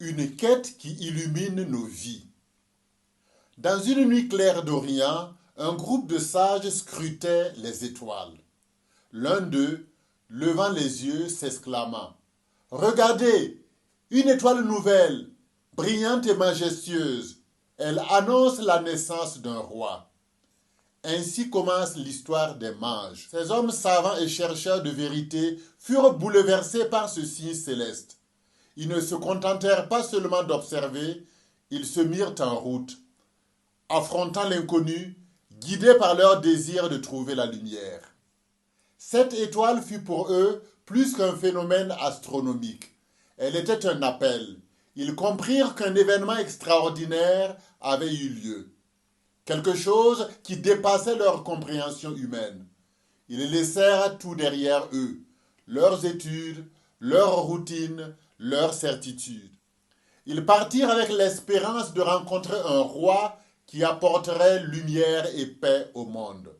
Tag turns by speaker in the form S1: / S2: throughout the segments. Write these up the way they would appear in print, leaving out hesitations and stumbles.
S1: une quête qui illumine nos vies. Dans une nuit claire d'Orient, un groupe de sages scrutait les étoiles. L'un d'eux, levant les yeux, s'exclama: « Regardez, une étoile nouvelle, brillante et majestueuse. Elle annonce la naissance d'un roi. » Ainsi commence l'histoire des mages. Ces hommes savants et chercheurs de vérité furent bouleversés par ce signe céleste. Ils ne se contentèrent pas seulement d'observer, ils se mirent en route, affrontant l'inconnu, guidés par leur désir de trouver la lumière. Cette étoile fut pour eux plus qu'un phénomène astronomique. Elle était un appel. Ils comprirent qu'un événement extraordinaire avait eu lieu. Quelque chose qui dépassait leur compréhension humaine. Ils laissèrent tout derrière eux, leurs études, leurs routines, leurs certitudes. Ils partirent avec l'espérance de rencontrer un roi qui apporterait lumière et paix au monde.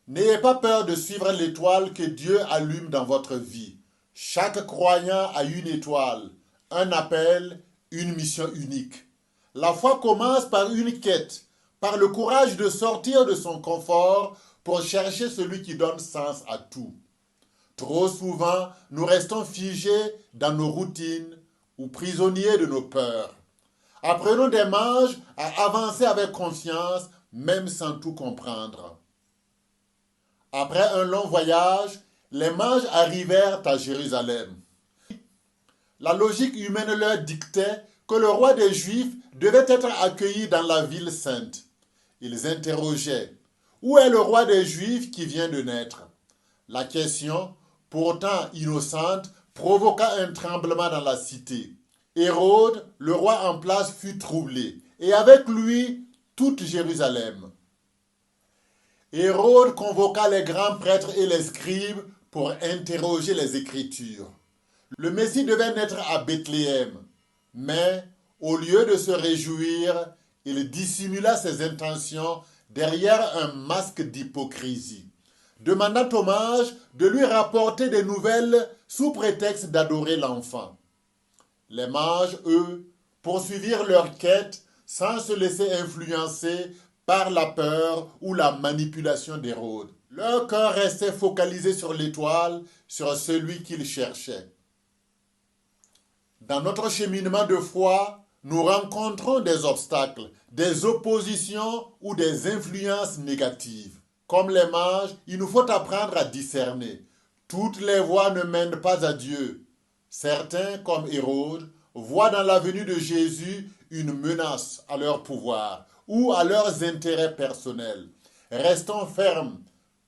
S1: N'ayez pas peur de suivre l'étoile que Dieu allume dans votre vie. Chaque croyant a une étoile, un appel, une mission unique. La foi commence par une quête, par le courage de sortir de son confort pour chercher celui qui donne sens à tout. Trop souvent, nous restons figés dans nos routines ou prisonniers de nos peurs. Apprenons des mages à avancer avec confiance, même sans tout comprendre. Après un long voyage, les mages arrivèrent à Jérusalem. La logique humaine leur dictait que le roi des Juifs devait être accueilli dans la ville sainte. Ils interrogeaient: « Où est le roi des Juifs qui vient de naître ?» La question, pourtant innocente, provoqua un tremblement dans la cité. Hérode, le roi en place, fut troublé, et avec lui toute Jérusalem. Hérode convoqua les grands prêtres et les scribes pour interroger les Écritures. Le Messie devait naître à Bethléem, mais au lieu de se réjouir, il dissimula ses intentions derrière un masque d'hypocrisie, demandant aux mages de lui rapporter des nouvelles sous prétexte d'adorer l'enfant. Les mages, eux, poursuivirent leur quête sans se laisser influencer par la peur ou la manipulation d'Hérode. Leur cœur restait focalisé sur l'étoile, sur celui qu'ils cherchaient. Dans notre cheminement de foi, nous rencontrons des obstacles, des oppositions ou des influences négatives. Comme les mages, il nous faut apprendre à discerner. Toutes les voies ne mènent pas à Dieu. Certains, comme Hérode, voient dans la venue de Jésus une menace à leur pouvoir ou à leurs intérêts personnels. Restons fermes,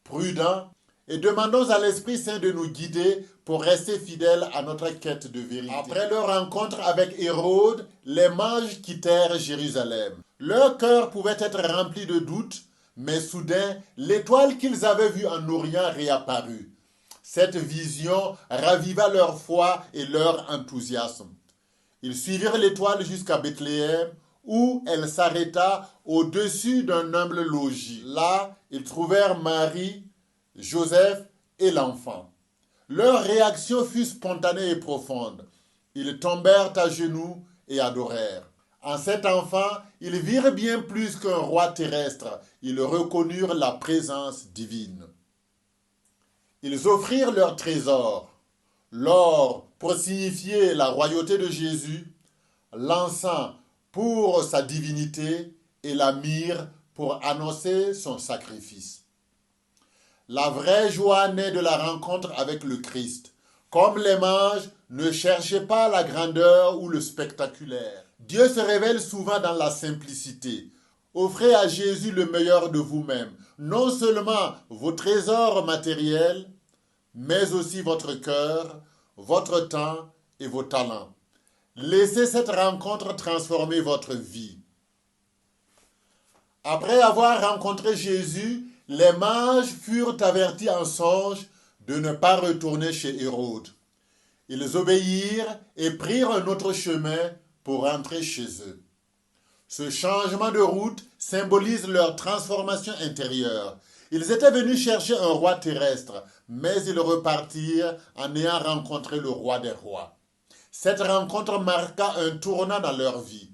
S1: prudents et demandons à l'Esprit Saint de nous guider pour rester fidèles à notre quête de vérité. Après leur rencontre avec Hérode, les mages quittèrent Jérusalem. Leur cœur pouvait être rempli de doutes, mais soudain, l'étoile qu'ils avaient vue en Orient réapparut. Cette vision raviva leur foi et leur enthousiasme. Ils suivirent l'étoile jusqu'à Bethléem, où elle s'arrêta au-dessus d'un humble logis. Là, ils trouvèrent Marie, Joseph et l'enfant. Leur réaction fut spontanée et profonde. Ils tombèrent à genoux et adorèrent. En cet enfant, ils virent bien plus qu'un roi terrestre. Ils reconnurent la présence divine. Ils offrirent leur trésor, l'or pour signifier la royauté de Jésus, l'encens pour sa divinité et la myrrhe pour annoncer son sacrifice. La vraie joie naît de la rencontre avec le Christ. Comme les mages, ne cherchez pas la grandeur ou le spectaculaire. Dieu se révèle souvent dans la simplicité. Offrez à Jésus le meilleur de vous-même, non seulement vos trésors matériels, mais aussi votre cœur, votre temps et vos talents. Laissez cette rencontre transformer votre vie. Après avoir rencontré Jésus, les mages furent avertis en songe de ne pas retourner chez Hérode. Ils obéirent et prirent un autre chemin pour rentrer chez eux. Ce changement de route symbolise leur transformation intérieure. Ils étaient venus chercher un roi terrestre, mais ils repartirent en ayant rencontré le roi des rois. Cette rencontre marqua un tournant dans leur vie.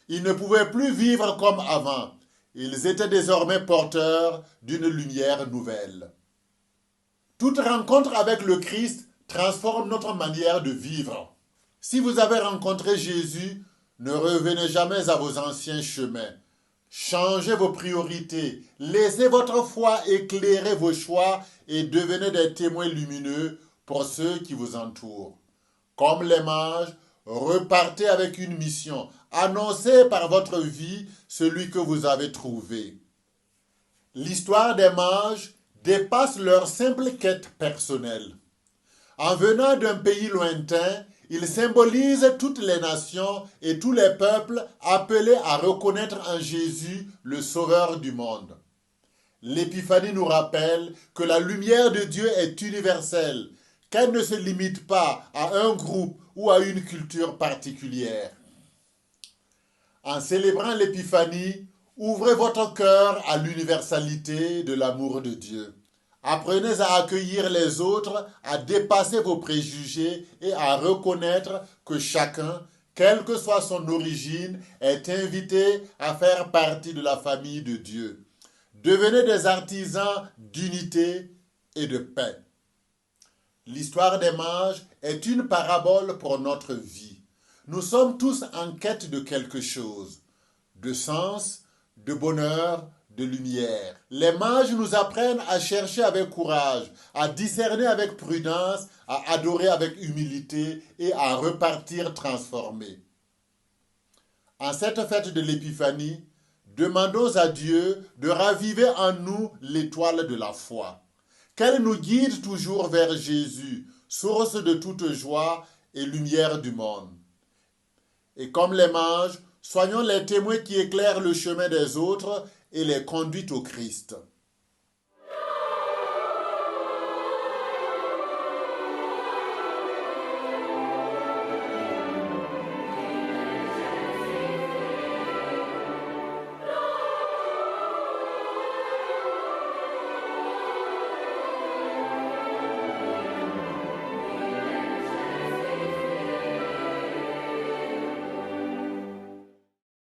S1: Ils ne pouvaient plus vivre comme avant. Ils étaient désormais porteurs d'une lumière nouvelle. Toute rencontre avec le Christ transforme notre manière de vivre. Si vous avez rencontré Jésus, ne revenez jamais à vos anciens chemins. Changez vos priorités, laissez votre foi éclairer vos choix et devenez des témoins lumineux pour ceux qui vous entourent. Comme les mages, repartez avec une mission. Annoncez par votre vie celui que vous avez trouvé. L'histoire des mages dépasse leur simple quête personnelle. En venant d'un pays lointain, ils symbolisent toutes les nations et tous les peuples appelés à reconnaître en Jésus le Sauveur du monde. L'épiphanie nous rappelle que la lumière de Dieu est universelle, qu'elle ne se limite pas à un groupe ou à une culture particulière. En célébrant l'épiphanie, ouvrez votre cœur à l'universalité de l'amour de Dieu. Apprenez à accueillir les autres, à dépasser vos préjugés et à reconnaître que chacun, quelle que soit son origine, est invité à faire partie de la famille de Dieu. Devenez des artisans d'unité et de paix. L'histoire des mages est une parabole pour notre vie. Nous sommes tous en quête de quelque chose, de sens, de bonheur, de lumière. Les mages nous apprennent à chercher avec courage, à discerner avec prudence, à adorer avec humilité et à repartir transformés. En cette fête de l'Épiphanie, demandons à Dieu de raviver en nous l'étoile de la foi. Qu'elle nous guide toujours vers Jésus, source de toute joie et lumière du monde. Et comme les mages, soyons les témoins qui éclairent le chemin des autres et les conduisent au Christ.